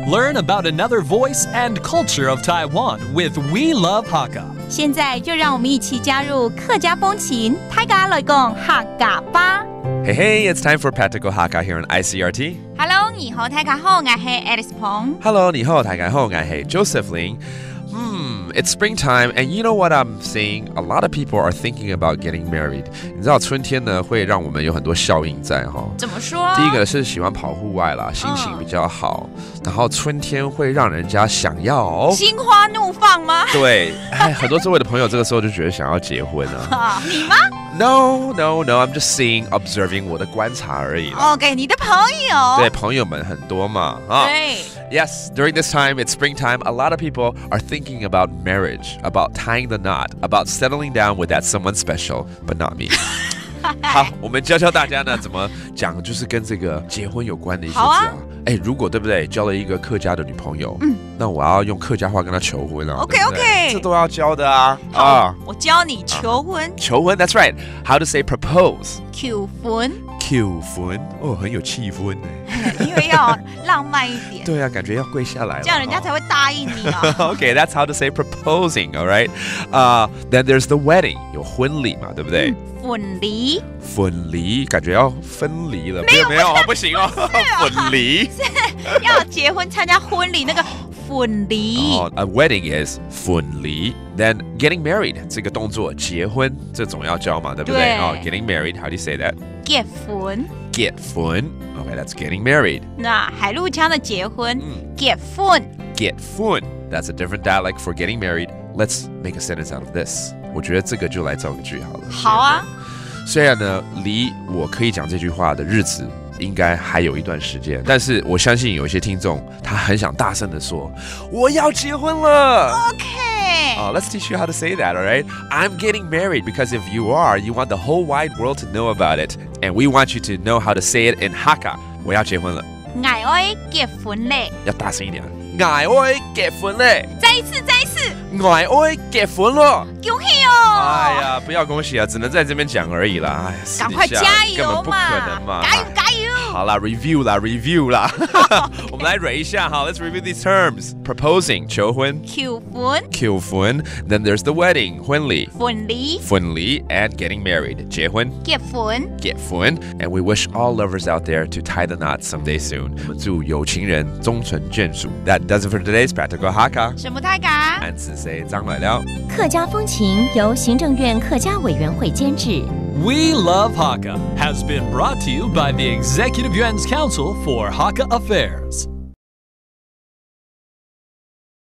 Learn about another voice and culture of Taiwan with We Love Hakka. 现在就让我们一起加入客家风情，大家来讲客家吧。Hey, it's time for Practical Hakka here on Icrt. Hello， 你好，大家好，我是 Alice Pong。Hello, 你好，大家好，我是 Joseph Ling. It's springtime, and you know what I'm seeing? A lot of people are thinking about getting married. 你知道春天呢会让我们有很多效应在哈。怎么说？第一个是喜欢跑户外啦，心情比较好。然后春天会让人家想要心花怒放吗？对，很多周围的朋友这个时候就觉得想要结婚啊。你吗？No, I'm just observing 我的观察而已。给你的朋友。对，朋友们很多嘛。对。Yes, during this time, it's springtime, a lot of people are thinking about marriage, about tying the knot, about settling down with that someone special, but not me. 好，我们教大家呢怎么讲，就是跟这个结婚有关的一些字啊。如果对不对，交了一个客家的女朋友，那我要用客家话跟她求婚啊。OK， 这都要教的啊。好，我教你求婚。求婚 ，That's right. How to say propose? 求婚。求婚很有气氛呢。因为要浪漫一点。对啊，感觉要跪下来了，这样人家才会答应你啊。Okay, that's how to say proposing, all right? Then there's the wedding, 有婚礼嘛，对不对？婚礼。婚礼感觉要分离了，没有，不行哦。婚礼是要结婚参加婚礼那个婚礼。A wedding is 婚礼。Then getting married 这个动作，结婚这总要教嘛，对不对？Getting married, how do you say that? 结婚。结婚。Okay, that's getting married. 那海陆腔的结婚，结婚。结婚 That's a different dialect for getting married. Let's make a sentence out of this. 我觉得这个就来造个句好了。好啊。虽然呢，离我可以讲这句话的日子应该还有一段时间，但是我相信有一些听众他很想大声的说，我要结婚了。Let's teach you how to say that, all right? I'm getting married because if you are, you want the whole wide world to know about it. And we want you to know how to say it in Hakka. 我要结婚了。我要结婚嘞。要大声一点。我要结婚嘞。再一次。我要结婚了。恭喜哦！哎呀，不要恭喜啊，只能在这边讲而已啦。赶快加油嘛！根本不可能嘛！加油！好啦 ，review 啦。我们来 review 一下哈 ，Let's review these terms: proposing 求婚，求婚 ，Then there's the wedding 婚礼，and getting married 结婚，and we wish all lovers out there to tie the knot someday soon. 我们祝有情人终成眷属。That does it for today's Practical Hakka. 什么太嘎？俺是谁张来了？客家风情由行政院客家委员会监制。We Love Hakka has been brought to you by the Executive Yuan's Council for Hakka Affairs.